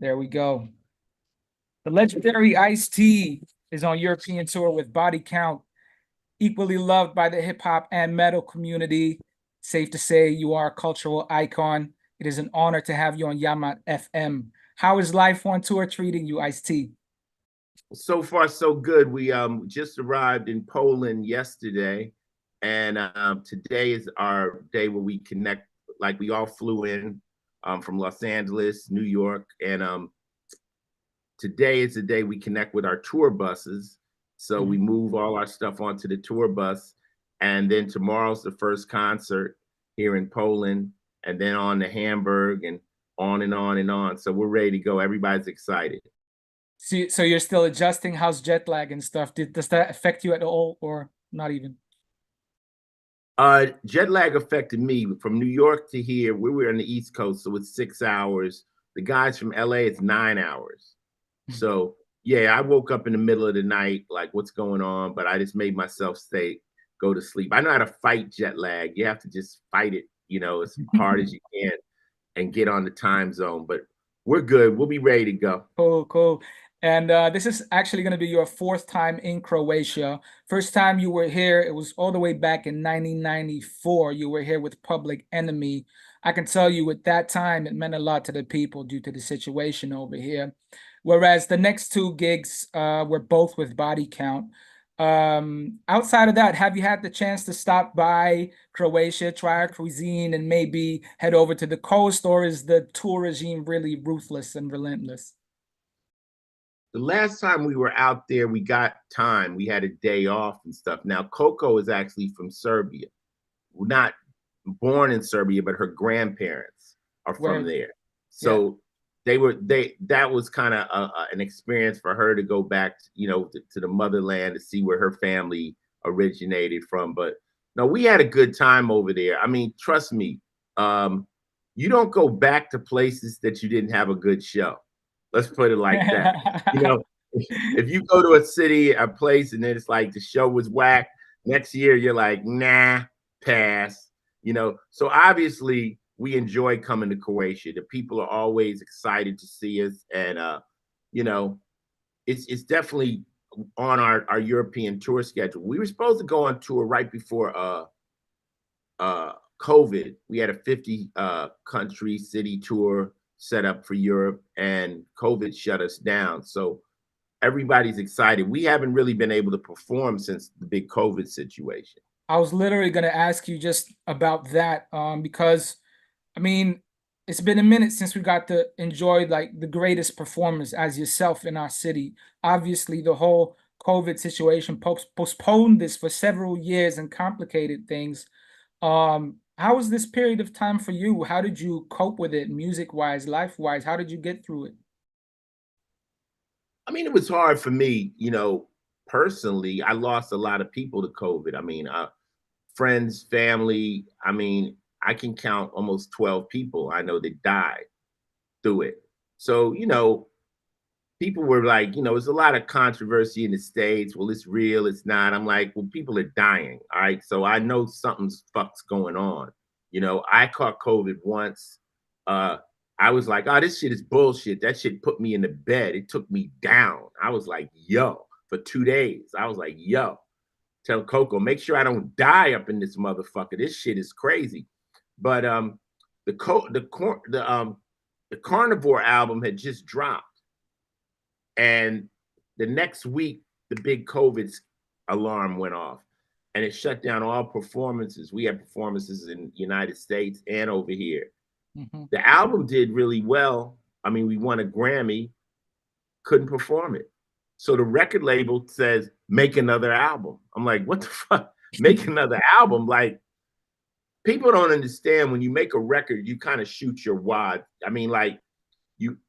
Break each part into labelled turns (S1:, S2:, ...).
S1: There we go. The legendary Ice-T is on European tour with Body Count, equally loved by the hip hop and metal community. Safe to say you are a cultural icon. It is an honor to have you on Yammat FM. How is life on tour treating you, Ice-T?
S2: So far, so good. We just arrived in Poland yesterday, and today is our day where we connect. Like we all flew in from Los Angeles, New York, and today is the day we connect with our tour buses. So we move all our stuff onto the tour bus, and then tomorrow's the first concert here in Poland, and then on to Hamburg, and on and on and on. So we're ready to go. Everybody's excited.
S1: So you're still adjusting. How's jet lag and stuff? Does that affect you at all, or not even?
S2: Jet lag affected me from New York to here. We were on the East Coast, so it's 6 hours. The guys from LA, it's 9 hours. So yeah, I woke up in the middle of the night, like what's going on? But I just made myself go to sleep. I know how to fight jet lag. You have to just fight it, as hard as you can and get on the time zone. But we're good. We'll be ready to go.
S1: Cool, cool. And this is actually going to be your fourth time in Croatia. First time you were here, it was all the way back in 1994. You were here with Public Enemy. I can tell you at that time, it meant a lot to the people due to the situation over here. Whereas the next two gigs were both with Body Count. Outside of that, have you had the chance to stop by Croatia, try our cuisine, and maybe head over to the coast, or is the tour regime really ruthless and relentless?
S2: The last time we were out there, we got time. We had a day off and stuff. Now, Coco is actually from Serbia. We're not born in Serbia, but her grandparents are from there. So that was kind of an experience for her to go back, to the motherland to see where her family originated from. But no, we had a good time over there. I mean, trust me, you don't go back to places that you didn't have a good show. Let's put it like that. If you go to a city, a place, and then it's like the show was whack, next year you're like, nah, pass. So obviously we enjoy coming to Croatia. The people are always excited to see us, and it's definitely on our European tour schedule. We were supposed to go on tour right before COVID. We had a 50 country city tour set up for Europe, and COVID shut us down. So everybody's excited. We haven't really been able to perform since the big COVID situation.
S1: I was literally going to ask you just about that because, I mean, it's been a minute since we got to enjoy like the greatest performers as yourself in our city. Obviously, the whole COVID situation postponed this for several years and complicated things. How was this period of time for you? How did you cope with it, music-wise, life-wise? How did you get through it?
S2: I mean, it was hard for me, personally. I lost a lot of people to COVID. I mean, friends, family. I mean, I can count almost 12 people I know that died through it. So, people were like, there's a lot of controversy in the States. Well, it's real, it's not. I'm like, well, people are dying. All right. So I know something's fuck's going on. I caught COVID once. I was like, oh, this shit is bullshit. That shit put me in the bed. It took me down. I was like, yo, for 2 days. I was like, yo, tell Coco, make sure I don't die up in this motherfucker. This shit is crazy. But the Carnivore album had just dropped. And the next week, the big COVID alarm went off, and it shut down all performances. We had performances in the United States and over here. The album did really well. I mean, we won a Grammy, couldn't perform it. So the record label says, make another album. I'm like, what the fuck? Make another album? Like, people don't understand when you make a record, you kind of shoot your wad. I mean, like,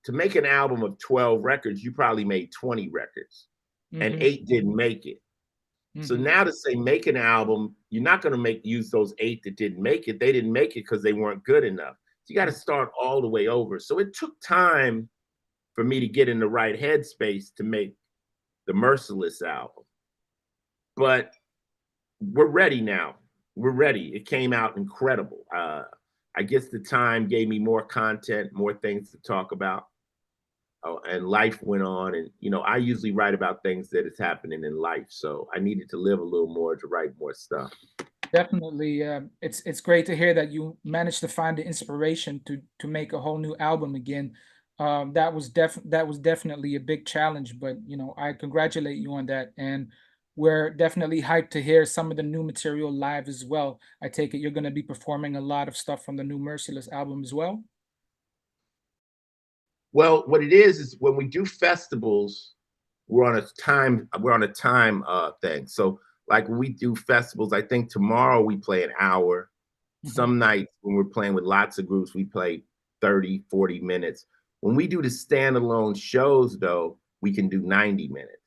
S2: to make an album of 12 records, you probably made 20 records, and 8 didn't make it. So now to say make an album, you're not going to use those 8 that didn't make it. They didn't make it because they weren't good enough. So you got to start all the way over. So it took time for me to get in the right headspace to make the Merciless album. But we're ready now. We're ready. It came out incredible. I guess the time gave me more content, more things to talk about. and life went on. And, you know, I usually write about things that is happening in life. So I needed to live a little more to write more stuff.
S1: Definitely, it's great to hear that you managed to find the inspiration to make a whole new album again. That was definitely a big challenge, but you know, I congratulate you on that, and we're definitely hyped to hear some of the new material live as well. I take it you're going to be performing a lot of stuff from the new Merciless album as well.
S2: Well, what it is when we do festivals, we're on a time thing. So like when we do festivals, I think tomorrow we play an hour.
S1: Mhm.
S2: Some nights when we're playing with lots of groups, we play 30, 40 minutes. When we do the standalone shows, though, we can do 90 minutes.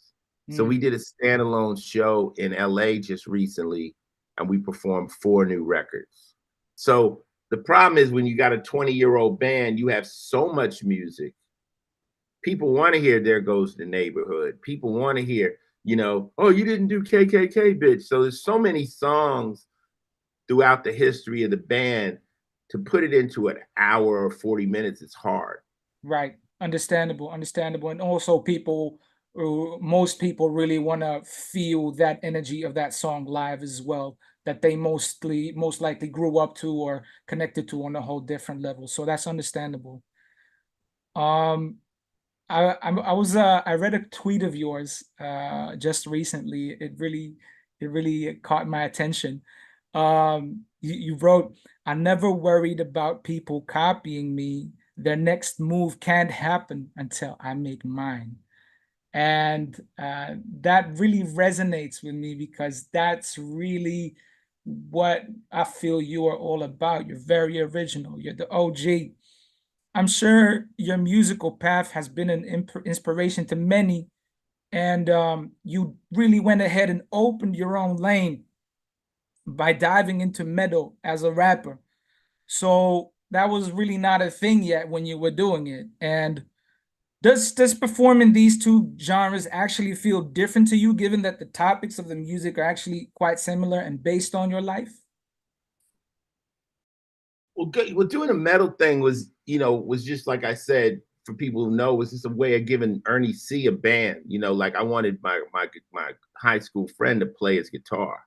S2: So we
S1: Mm.
S2: did a standalone show in LA just recently, and we performed 4 new records. So the problem is when you got a 20-year-old band, you have so much music. People want to hear There Goes the Neighborhood. People want to hear, you know, oh, you didn't do KKK, bitch. So there's so many songs throughout the history of the band. To put it into an hour or 40 minutes, it's hard.
S1: Right. Understandable, understandable. And also most people really want to feel that energy of that song live as well, that they most likely grew up to or connected to on a whole different level. So that's understandable. Um, I read a tweet of yours just recently. It really caught my attention. You wrote, "I never worried about people copying me. Their next move can't happen until I make mine." And that really resonates with me because that's really what I feel you are all about. You're very original. You're the OG. I'm sure your musical path has been an inspiration to many, and you really went ahead and opened your own lane by diving into metal as a rapper. So that was really not a thing yet when you were doing it. And does performing these two genres actually feel different to you, given that the topics of the music are actually quite similar and based on your life?
S2: Well, good. Well, doing a metal thing was, you know, was just like I said, for people who know, was just a way of giving Ernie C a band. You know, like I wanted my high school friend to play his guitar.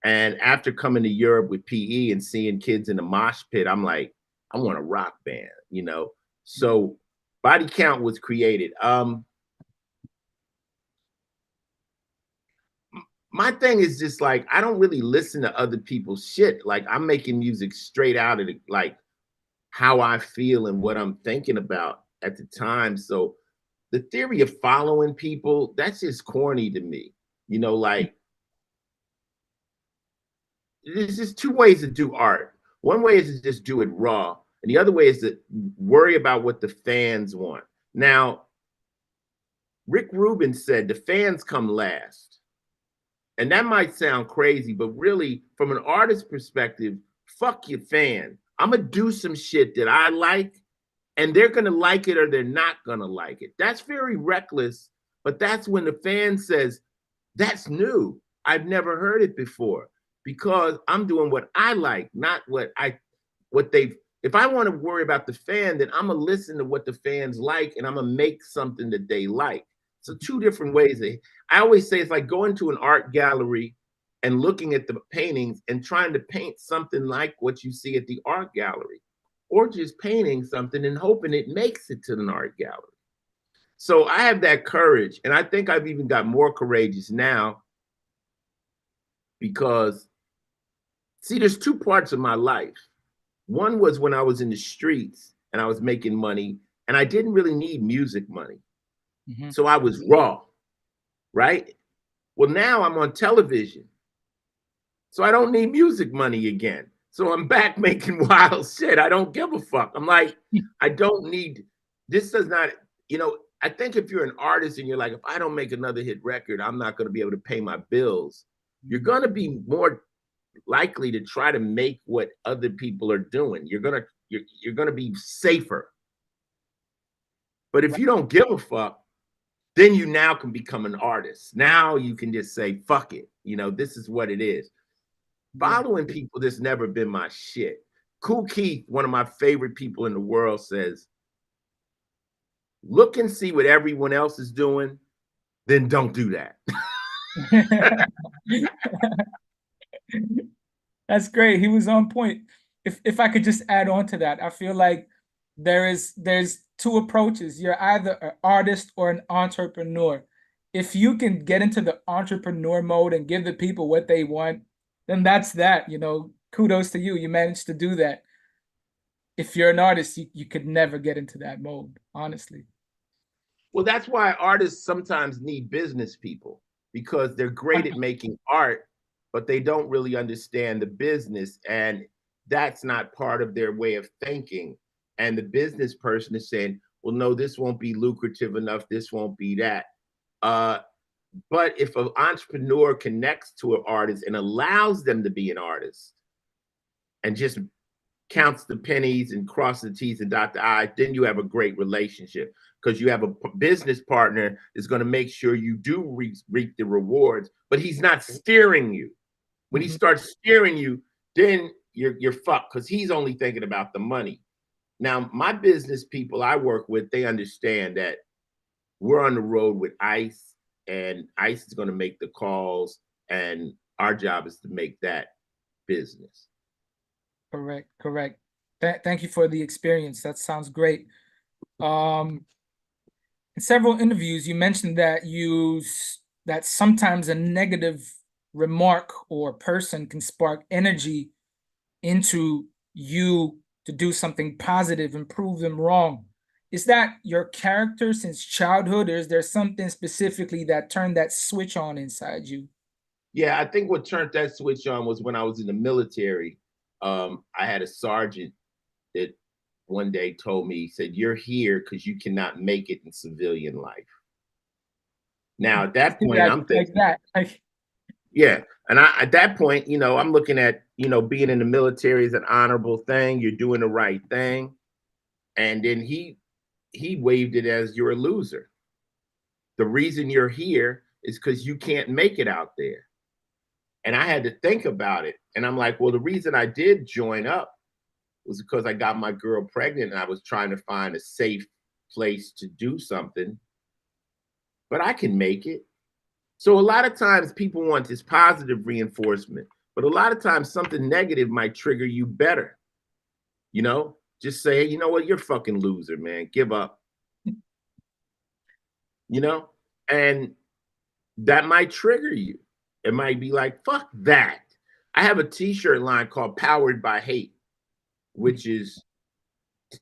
S2: And after coming to Europe with PE and seeing kids in the mosh pit, I'm like, I want a rock band, you know. So Body Count was created. My thing is just like I don't really listen to other people's shit. Like I'm making music straight out of like how I feel and what I'm thinking about at the time. So the theory of following people, that's just corny to me. You know, like there's just two ways to do art. One way is to just do it raw, and the other way is to worry about what the fans want. Now, Rick Rubin said the fans come last. And that might sound crazy, but really, from an artist perspective, fuck your fan. I'm going to do some shit that I like, and they're going to like it or they're not going to like it. That's very reckless, but that's when the fan says, that's new. I've never heard it before because I'm doing what I like, not what they've. If I want to worry about the fan, then I'm going to listen to what the fans like and I'm going to make something that they like. So, two different ways. I always say it's like going to an art gallery and looking at the paintings and trying to paint something like what you see at the art gallery, or just painting something and hoping it makes it to an art gallery. So I have that courage, and I think I've even got more courageous now because, see, there's two parts of my life. One was when I was in the streets and I was making money, and I didn't really need music money.
S1: Mhm.
S2: So I was raw, right? Well, now I'm on television, so I don't need music money again. So I'm back making wild shit. I don't give a fuck. I'm like, I don't need, this does not, you know, I think if you're an artist and you're like, if I don't make another hit record, I'm not going to be able to pay my bills. You're going to be more likely to try to make what other people are doing. You're going to be safer. But if
S1: Right.
S2: you don't give a fuck, then you now can become an artist. Now you can just say, fuck it. You know, this is what it is.
S1: Yeah.
S2: Following people that's never been my shit. Kool Keith, one of my favorite people in the world, says, look and see what everyone else is doing, then don't do that.
S1: That's great. He was on point. If I could just add on to that, I feel like there's two approaches. You're either an artist or an entrepreneur. If you can get into the entrepreneur mode and give the people what they want, then that's that. Kudos to you. You managed to do that. If you're an artist, you could never get into that mode, honestly.
S2: Well, that's why artists sometimes need business people, because they're great at making art, but they don't really understand the business, and that's not part of their way of thinking. And the business person is saying, well, no, this won't be lucrative enough. This won't be that. But if an entrepreneur connects to an artist and allows them to be an artist and just counts the pennies and crosses the T's and dot the I's, then you have a great relationship, because you have a business partner that's going to make sure you do reap the rewards, but he's not steering you. When he starts steering you, then you're fucked, because he's only thinking about the money. Now, my business people I work with, they understand that we're on the road with ICE, and ICE is going to make the calls, and our job is to make that business.
S1: Correct. Thank you for the experience. That sounds great. In several interviews, you mentioned that sometimes a negative remark or person can spark energy into you to do something positive and prove them wrong. Is that your character since childhood, or is there something specifically that turned that switch on inside you?
S2: Yeah, I think what turned that switch on was when I was in the military. I had a sergeant that one day told me, he said, "You're here because you cannot make it in civilian life." Now, at that point, I'm thinking,
S1: like that.
S2: yeah. And at that point, I'm looking at, being in the military is an honorable thing. You're doing the right thing. And then he waved it as, you're a loser. The reason you're here is because you can't make it out there. And I had to think about it. And I'm like, well, the reason I did join up was because I got my girl pregnant and I was trying to find a safe place to do something, but I can make it. So a lot of times people want this positive reinforcement, but a lot of times something negative might trigger you better. Just say, you know what, you're a fucking loser, man. Give up. And that might trigger you. It might be like, fuck that. I have a t-shirt line called Powered by Hate, which is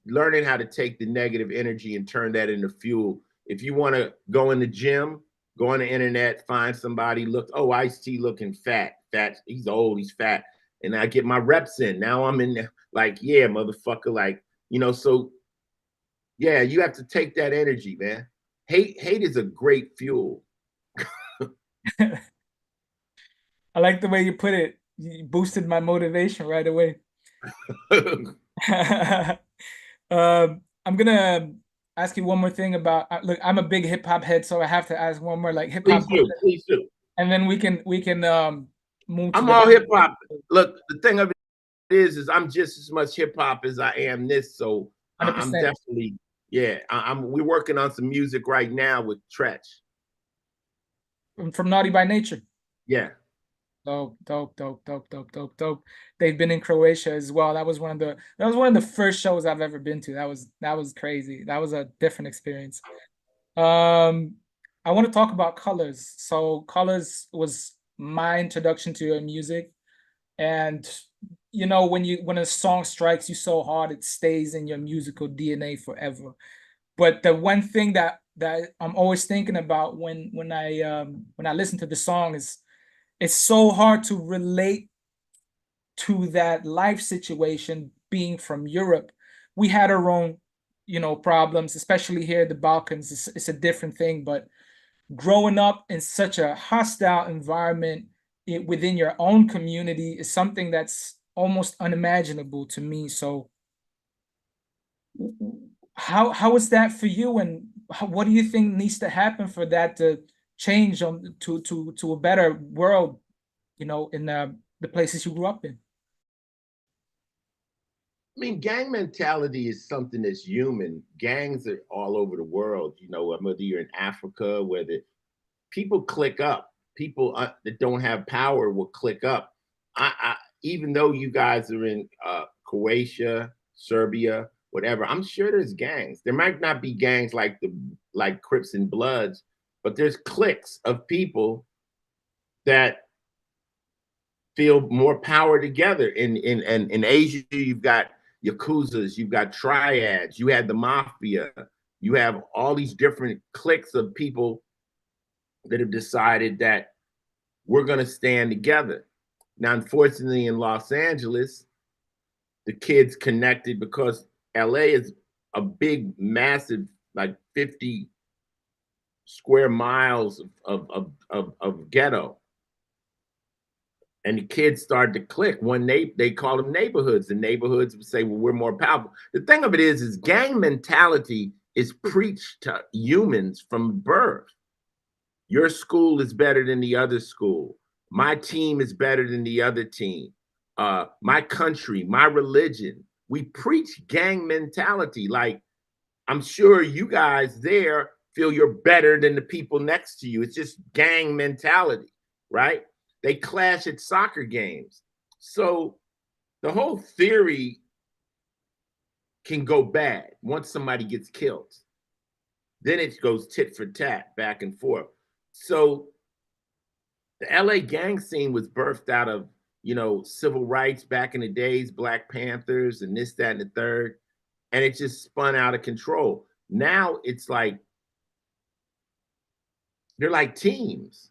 S2: learning how to take the negative energy and turn that into fuel. If you want to go in the gym, go on the internet, find somebody, Ice-T looking fat. He's old, he's fat. And I get my reps in. Now I'm in there, like, yeah, motherfucker. Like, so yeah, you have to take that energy, man. Hate is a great fuel.
S1: I like the way you put it. You boosted my motivation right away. I'm gonna ask you one more thing about. Look, I'm a big hip hop head, so I have to ask one more hip hop.
S2: Please do.
S1: And then we can move.
S2: I'm all hip hop. Look, the thing of it is I'm just as much hip hop as I am this. So 100%. I'm definitely, yeah. We're working on some music right now with Tretch.
S1: From Naughty by Nature.
S2: Yeah.
S1: Dope. They've been in Croatia as well. That was one of the first shows I've ever been to. That was crazy. That was a different experience. I want to talk about Colors. So Colors was my introduction to your music. And when a song strikes you so hard, it stays in your musical DNA forever. But the one thing that I'm always thinking about when I listen to the song is, it's so hard to relate to that life situation being from Europe. We had our own, problems, especially here in the Balkans. It's a different thing, but growing up in such a hostile environment within your own community is something that's almost unimaginable to me. So how is that for you, and what do you think needs to happen for that to change to a better world, in the places you grew up in?
S2: mean, gang mentality is something that's human. Gangs are all over the world. You know, whether you're in Africa, whether people click up, people that don't have power will click up. Even though you guys are in Croatia, Serbia, whatever, I'm sure there's gangs. There might not be gangs like Crips and Bloods, but there's cliques of people that feel more power together. In Asia, you've got yakuzas, you've got triads, you had the mafia, you have all these different cliques of people that have decided that we're going to stand together. Now, unfortunately, in Los Angeles, the kids connected because LA is a big, massive, like 50 square miles of ghetto. And the kids started to click. When they call them neighborhoods. The neighborhoods would say, well, we're more powerful. The thing of it is gang mentality is preached to humans from birth. Your school is better than the other school. My team is better than the other team. My country, my religion. We preach gang mentality. Like, I'm sure you guys there feel you're better than the people next to you. It's just gang mentality, right? They clash at soccer games. So the whole theory can go bad once somebody gets killed. Then it goes tit for tat, back and forth. So the LA gang scene was birthed out of, you know, civil rights back in the days, Black Panthers and this, that, and the third. And it just spun out of control. Now it's like, they're like teams.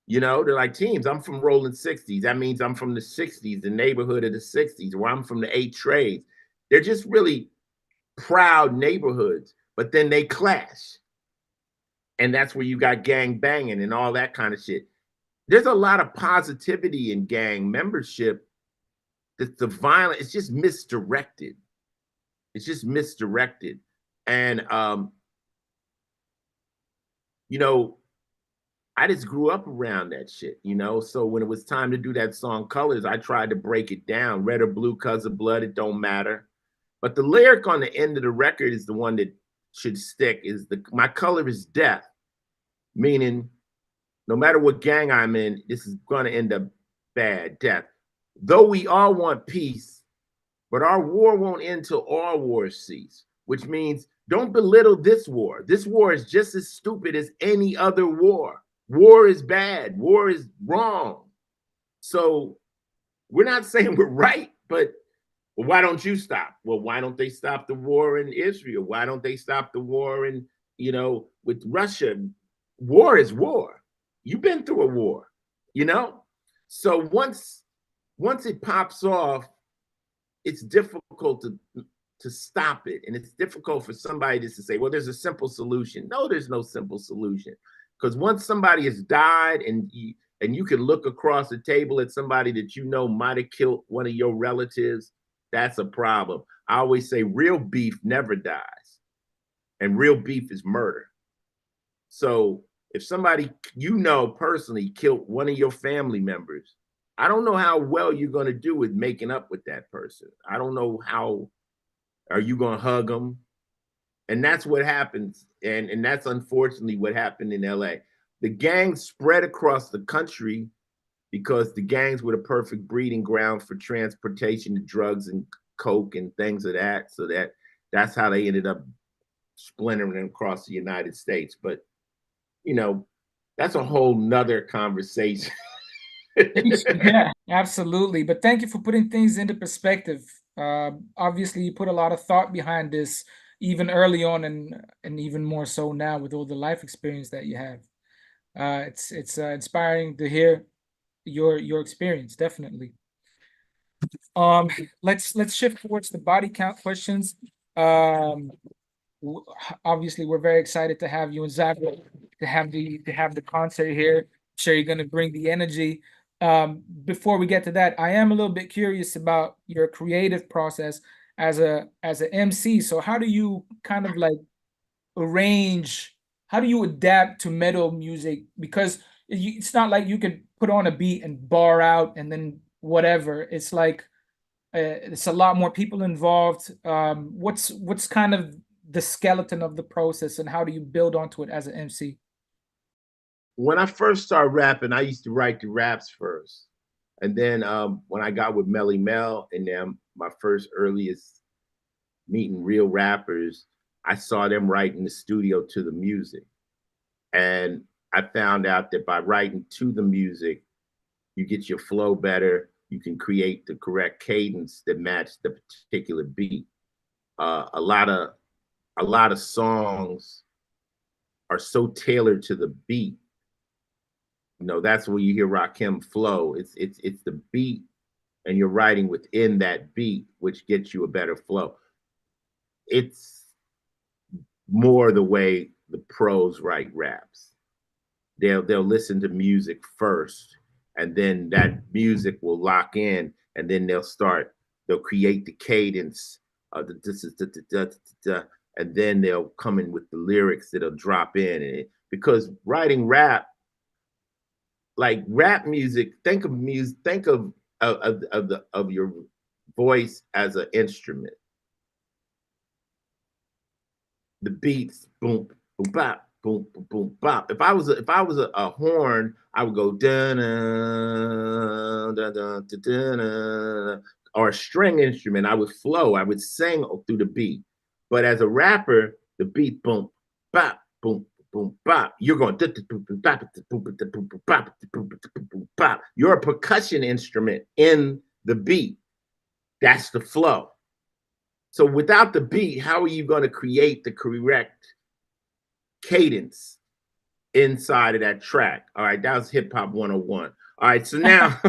S2: You know, they're like teams. I'm from Rolling 60s. That means I'm from the 60s, the neighborhood of the 60s, where I'm from the 8 trades. They're just really proud neighborhoods, but then they clash. And that's where you got gang banging and all that kind of shit. There's a lot of positivity in gang membership. The violence, it's just misdirected. It's just misdirected. And, you know, I just grew up around that shit, you know? So when it was time to do that song Colors, I tried to break it down. Red or blue, colors of blood, it don't matter. But the lyric on the end of the record is the one that should stick, is my color is death, meaning no matter what gang I'm in, this is going to end up bad, death. Though we all want peace, but our war won't end till all wars cease, which means don't belittle this war. This war is just as stupid as any other war. War is bad. War is wrong. So we're not saying we're right, but well, why don't you stop? Well, why don't they stop the war in Israel? Why don't they stop the war in, you know, with Russia? War is war. You've been through a war, you know? So once it pops off, it's difficult to stop it. And it's difficult for somebody just to say, well, there's a simple solution. No, there's no simple solution. Because once somebody has died and you can look across the table at somebody that you know might have killed one of your relatives, that's a problem. I always say real beef never dies. And real beef is murder. So if somebody you know personally killed one of your family members, I don't know how well you're going to do with making up with that person. I don't know how are you going to hug them. And that's what happens. And that's unfortunately what happened in LA. The gangs spread across the country because the gangs were the perfect breeding ground for transportation of drugs and coke and things of that. So that's how they ended up splintering across the United States. But, you know, that's a whole nother conversation.
S1: Yeah, absolutely. But thank you for putting things into perspective. Obviously, you put a lot of thought behind this, even early on, and even more so now with all the life experience that you have. It's inspiring to hear your experience, definitely. Let's shift towards the body count questions. Um, Obviously, we're very excited to have you in Zagreb, to have the concert here. I'm sure you're gonna bring the energy. Before we get to that, I am a little bit curious about your creative process as an MC. So how do you kind of like arrange? How do you adapt to metal music? Because it's not like you could put on a beat and bar out and then whatever. It's like It's a lot more people involved. What's kind of the skeleton of the process, and how do you build onto it as an MC?
S2: When I first started rapping, I used to write the raps first. And then when I got with Melly Mel and them, my first earliest meeting real rappers, I saw them write in the studio to the music. And I found out that by writing to the music, you get your flow better. You can create the correct cadence that match the particular beat. A lot of songs are so tailored to the beat. You know, that's where you hear Rakim flow. It's the beat, and you're writing within that beat, which gets you a better flow. It's more the way the pros write raps. They'll listen to music first, and then that music will lock in, and then they'll create the cadence of the and then they'll come in with the lyrics that'll drop in. Because writing rap, like rap music, think of your voice as an instrument. The beats, boom, boom, bop, boom, boom, boom, bop. If I was a horn, I would go dun dun dun dun dun. Or a string instrument, I would flow. I would sing through the beat. But as a rapper, the beat, boom, bop, boom, boom, bop. You're going bop. You're a percussion instrument in the beat. That's the flow. So without the beat, how are you going to create the correct cadence inside of that track? All right, that was hip hop 101. All right, so now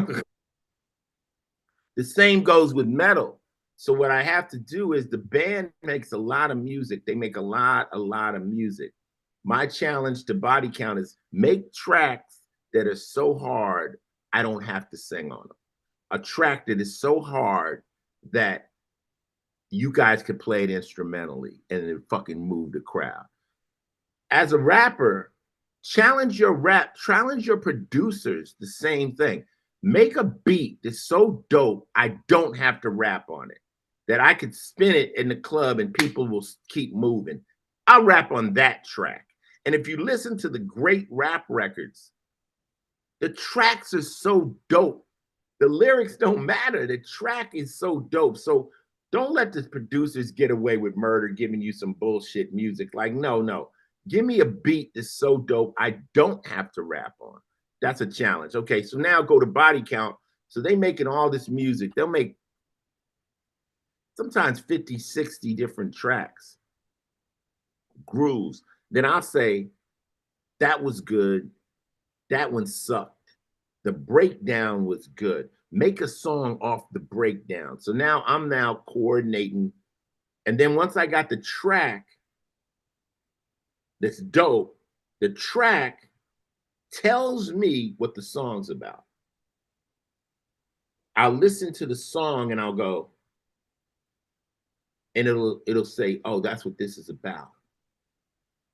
S2: the same goes with metal. So what I have to do is the band makes a lot of music. They make a lot of music. My challenge to Body Count is make tracks that are so hard I don't have to sing on them. A track that is so hard that you guys could play it instrumentally and it fucking move the crowd. As a rapper, challenge your producers the same thing. Make a beat that's so dope I don't have to rap on it, that I could spin it in the club and people will keep moving. I'll rap on that track. And if you listen to the great rap records, the tracks are so dope. The lyrics don't matter. The track is so dope. So don't let the producers get away with murder, giving you some bullshit music. Like, no. Give me a beat that's so dope I don't have to rap on. That's a challenge. Okay, so now go to Body Count. So they making all this music. They'll make sometimes 50, 60 different tracks, grooves. Then I'll say, that was good. That one sucked. The breakdown was good. Make a song off the breakdown. So now I'm coordinating. And then once I got the track that's dope, the track tells me what the song's about. I'll listen to the song and I'll go, and it'll say, oh, that's what this is about.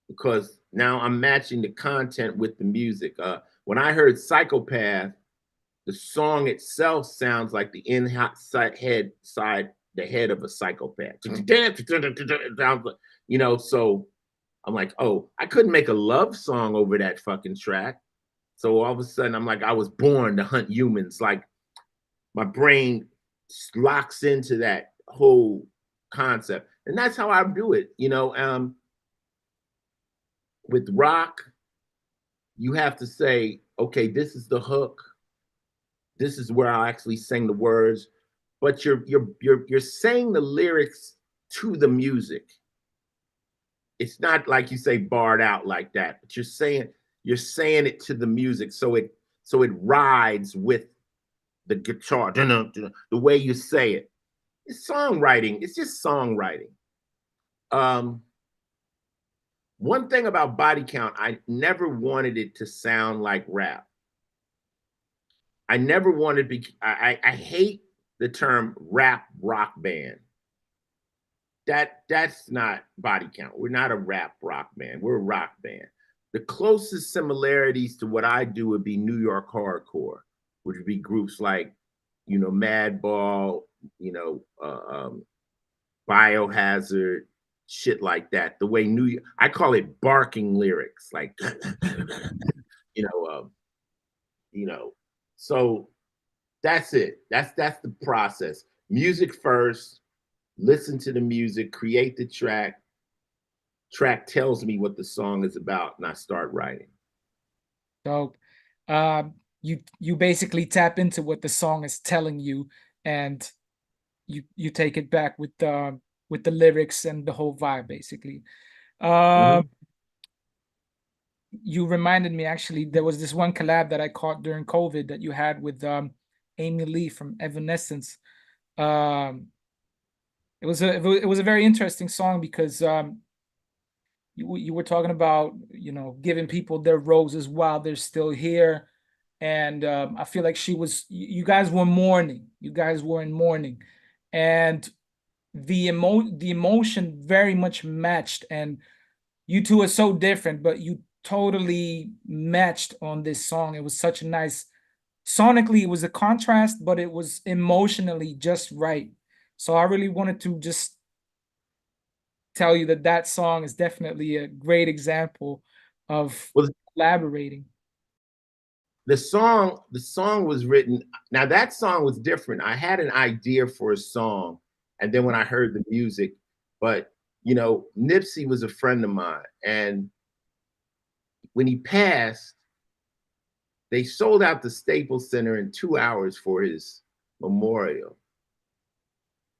S2: Because now I'm matching the content with the music. When I heard Psychopath, the song itself sounds like the the head of a psychopath. You know, so I'm like, oh, I couldn't make a love song over that fucking track. So all of a sudden, I'm like, I was born to hunt humans. Like, my brain locks into that whole concept. And that's how I do it. You know, with rock, you have to say, okay, this is the hook. This is where I'll actually sing the words, but you're saying the lyrics to the music. It's not like you say barred out like that, but you're saying it to the music, so it rides with the guitar, the way you say it. It's songwriting. It's just songwriting. One thing about Body Count, I never wanted it to sound like rap. I never wanted to be, I hate the term rap rock band. That's not Body Count. We're not a rap rock band. We're a rock band. The closest similarities to what I do would be New York hardcore, which would be groups like, you know, Madball, you know, Biohazard, shit like that. The way I call it barking lyrics, like, you know, you know. So that's it. That's the process. Music first. Listen to the music. Create the track. Track tells me what the song is about, and I start writing.
S1: So, you basically tap into what the song is telling you, and you take it back with the lyrics and the whole vibe, basically.
S2: Mhm.
S1: You reminded me, actually, there was this one collab that I caught during COVID that you had with Amy Lee from Evanescence. Um, it was a very interesting song because you were talking about, you know, giving people their roses while they're still here, and I feel like you guys were mourning. You guys were in mourning, and the emotion very much matched, and you two are so different, but you totally matched on this song. It was such a nice, sonically it was a contrast, but it was emotionally just right. So I really wanted to just tell you that that song is definitely a great example of
S2: Well,
S1: collaborating.
S2: the song was written. Now that song was different. I had an idea for a song, and then when I heard the music, but you know, Nipsey was a friend of mine, and when he passed, they sold out the Staples Center in 2 hours for his memorial.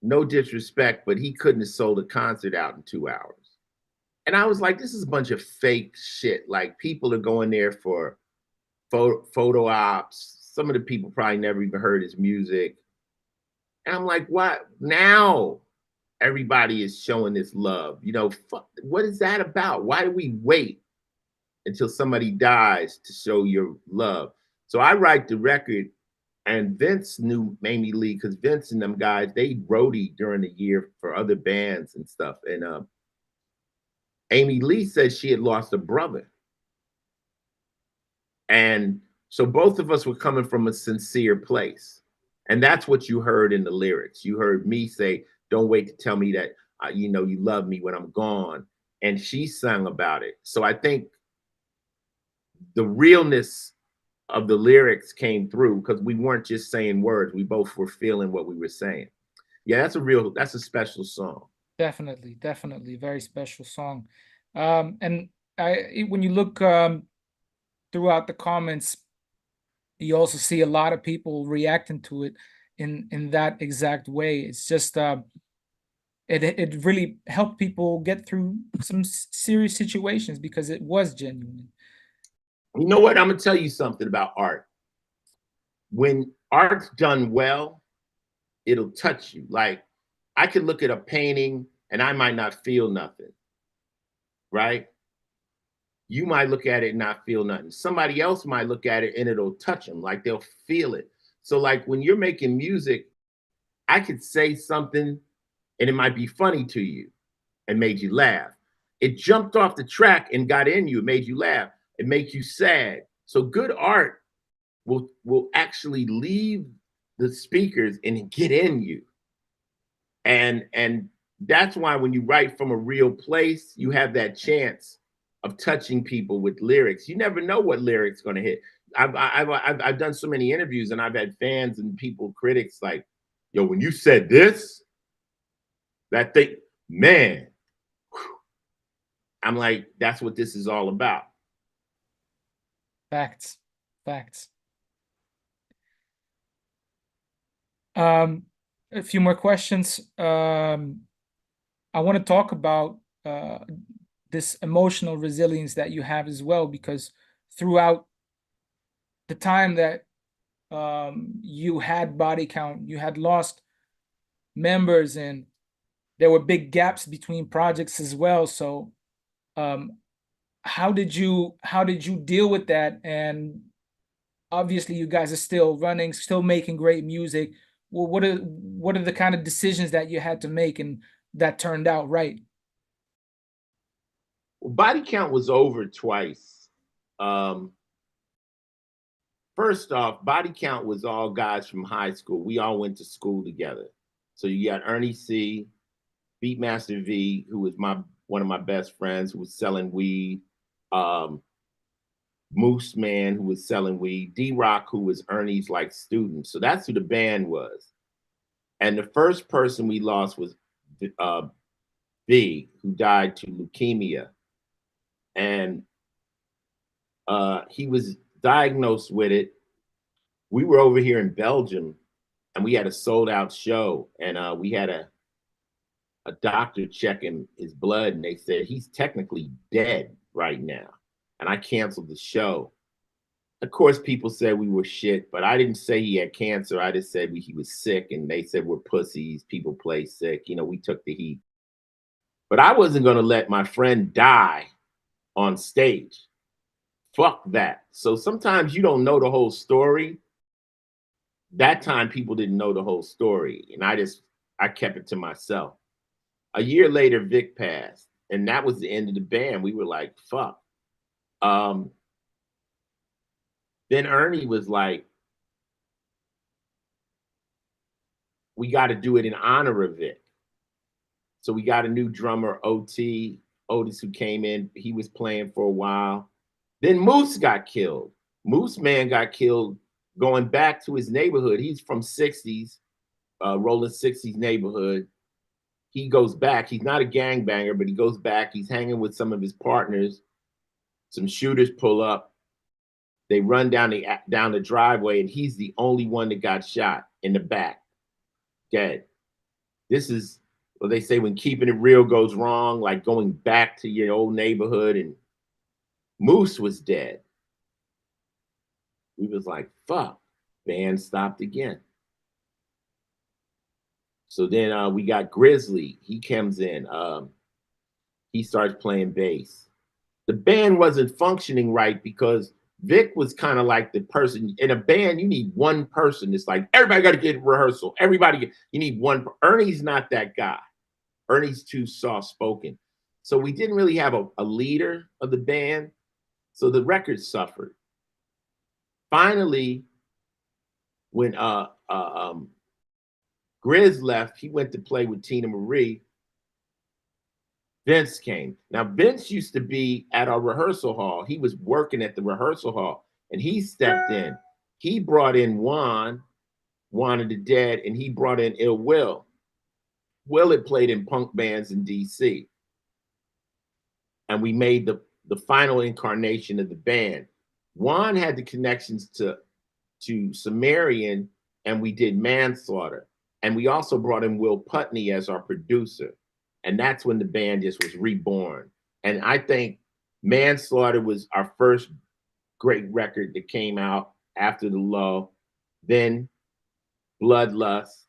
S2: No disrespect, but he couldn't have sold a concert out in 2 hours. And I was like, this is a bunch of fake shit. Like, people are going there for photo ops. Some of the people probably never even heard his music. And I'm like, what? Now everybody is showing this love. You know, fuck, what is that about? Why do we wait until somebody dies to show your love? So I write the record, and Vince knew Mamie Lee because Vince and them guys, they roadie during the year for other bands and stuff. And Amy Lee said she had lost a brother. And so both of us were coming from a sincere place. And that's what you heard in the lyrics. You heard me say, don't wait to tell me that, you know, you love me when I'm gone. And she sang about it. So I think the realness of the lyrics came through because we weren't just saying words. We both were feeling what we were saying. Yeah, that's a special song.
S1: Definitely, definitely, very special song. And when you look throughout the comments, you also see a lot of people reacting to it in that exact way. It's just it really helped people get through some serious situations because it was genuine.
S2: You know what? I'm gonna tell you something about art. When art's done well, it'll touch you. Like, I could look at a painting and I might not feel nothing, right? You might look at it and not feel nothing. Somebody else might look at it and it'll touch them, like they'll feel it. So, like, when you're making music, I could say something and it might be funny to you and made you laugh. It jumped off the track and got in you, it made you laugh, it made you sad. So good art will actually leave the speakers and get in you. And that's why when you write from a real place, you have that chance of touching people with lyrics. You never know what lyrics going to hit. I've done so many interviews, and I've had fans and people, critics, like, yo, when you said this, that thing, man, whew. I'm like, that's what this is all about.
S1: Facts, facts. A few more questions. I want to talk about this emotional resilience that you have as well, because throughout the time that you had body count, you had lost members, and there were big gaps between projects as well. So, um, how did you deal with that? And obviously, you guys are still running, still making great music. Well, what are the kind of decisions that you had to make and that turned out right?
S2: Well, body count was over twice. Um, First off, body count was all guys from high school. We all went to school together. So you got Ernie C, Beatmaster V, who was one of my best friends, who was selling weed. Moose Man, who was selling weed. D-Rock, who was Ernie's like student. So that's who the band was. And the first person we lost was V, who died to leukemia. And he was diagnosed with it. We were over here in Belgium, and we had a sold out show, and we had a doctor checking his blood, and they said he's technically dead right now. And I canceled the show. Of course, people said we were shit, but I didn't say he had cancer. I just said he was sick, and they said we're pussies. People play sick. You know, we took the heat. But I wasn't going to let my friend die on stage. Fuck that. So sometimes you don't know the whole story. That time people didn't know the whole story, and I kept it to myself. A year later, Vic passed, and that was the end of the band. We were like, fuck. Then Ernie was like, we got to do it in honor of Vic. So we got a new drummer, Otis, who came in. He was playing for a while. Then Moose got killed. Moose Man got killed going back to his neighborhood. He's from 60s, rolling 60s neighborhood. He goes back. He's not a gangbanger, but he goes back. He's hanging with some of his partners. Some shooters pull up. They run down the driveway, and he's the only one that got shot in the back, dead. This is what they say when keeping it real goes wrong, like going back to your old neighborhood, and Moose was dead. We was like, fuck, band stopped again. So then we got Grizzly. He comes in. He starts playing bass. The band wasn't functioning right because Vic was kind of like the person in a band. You need one person. It's like everybody got to get rehearsal. You need one. Ernie's not that guy. Ernie's too soft spoken. So we didn't really have a leader of the band. So the record suffered. Finally, when Grizz left, he went to play with Tina Marie. Vince came. Now, Vince used to be at our rehearsal hall. He was working at the rehearsal hall, and he stepped in. He brought in Juan of the Dead, and he brought in Ill Will. Will had played in punk bands in DC. And we made the final incarnation of the band. Juan had the connections to Sumerian, and we did Manslaughter. And we also brought in Will Putney as our producer. And that's when the band just was reborn. And I think Manslaughter was our first great record that came out after the Lull. Then Bloodlust,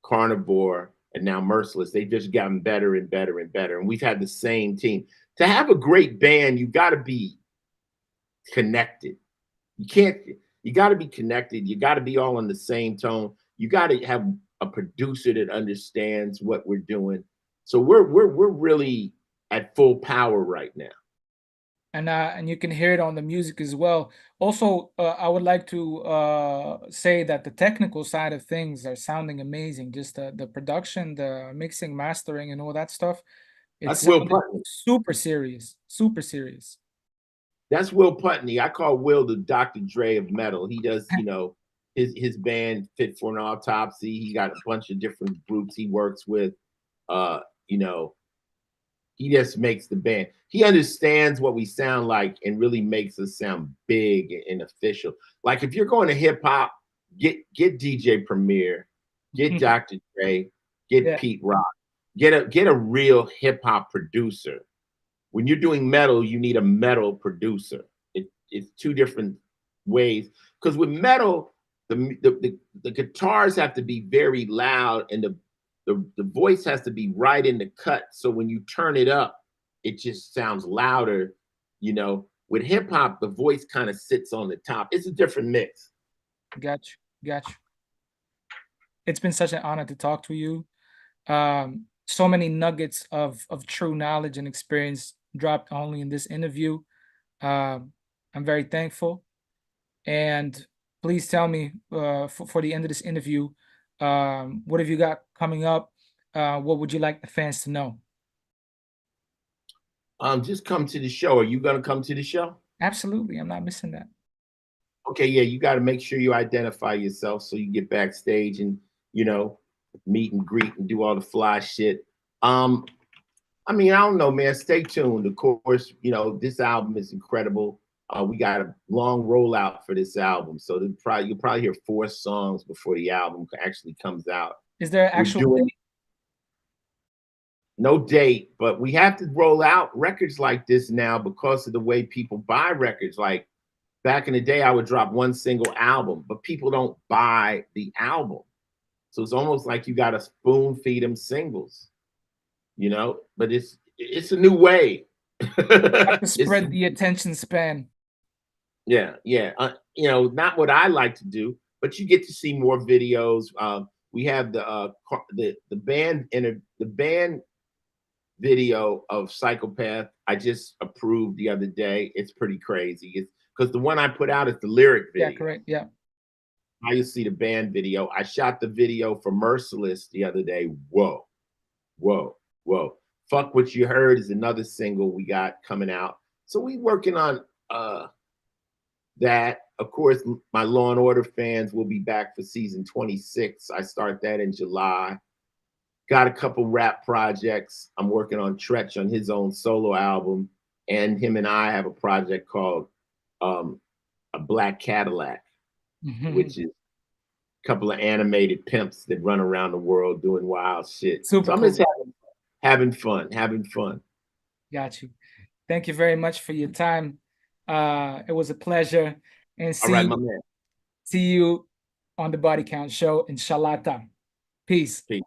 S2: Carnivore, and now Merciless. They've just gotten better and better and better. And we've had the same team. To have a great band, you got to be connected. You got to be connected. You got to be all on the same tone. You got to have a producer that understands what we're doing. So we're really at full power right now.
S1: And you can hear it on the music as well. Also, I would like to say that the technical side of things are sounding amazing. Just the production, the mixing, mastering, and all that stuff. It's super serious, super serious.
S2: That's Will Putney. I call Will the Dr. Dre of metal. He does, you know, his band Fit for an Autopsy. He got a bunch of different groups he works with. You know, he just makes the band. He understands what we sound like and really makes us sound big and official. Like if you're going to hip hop, get DJ Premier, get Dr. Dre, get Pete Rock, get a real hip hop producer. When you're doing metal, you need a metal producer. It's two different ways. Because with metal, the guitars have to be very loud, and the voice has to be right in the cut. So when you turn it up, it just sounds louder. You know, with hip hop, the voice kind of sits on the top. It's a different mix.
S1: Got you. It's been such an honor to talk to you. So many nuggets of true knowledge and experience dropped only in this interview. I'm very thankful. And please tell me for the end of this interview, What have you got coming up? What would you like the fans to know?
S2: Just come to the show. Are you gonna come to the show?
S1: Absolutely, I'm not missing that.
S2: Okay, yeah, you got to make sure you identify yourself so you get backstage and you know meet and greet and do all the fly shit. Um, I mean, I don't know, man. Stay tuned. Of course, you know this album is incredible. We got a long rollout for this album, so you'll probably hear 4 songs before the album actually comes out.
S1: Is there an
S2: We're
S1: actual
S2: doing
S1: date?
S2: no date, but we have to roll out records like this now because of the way people buy records. Like back in the day, I would drop one single album, but people don't buy the album. So it's almost like you got to spoon feed them singles, you know. But it's a new way.
S1: Have to
S2: It's
S1: spread the attention span.
S2: yeah, yeah. You know, not what I like to do, but you get to see more videos. We have the band video of Psychopath. I just approved the other day. It's pretty crazy. It's because the one I put out is the lyric video.
S1: Yeah, correct. Yeah.
S2: Now you see the band video. I shot the video for Merciless the other day. Whoa, whoa, whoa. Fuck What You Heard is another single we got coming out. So we working on that. Of course, my Law and Order fans will be back for season 26. I start that in July. Got a couple rap projects. I'm working on Tretch on his own solo album. And him and I have a project called A Black Cadillac, which is a couple of animated pimps that run around the world doing wild shit.
S1: Super
S2: So I'm
S1: cool.
S2: just having fun.
S1: Got you. Thank you very much for your time. It was a pleasure. And
S2: All right, my man.
S1: see you on the Body Count show, inshallah. Peace.
S2: Peace.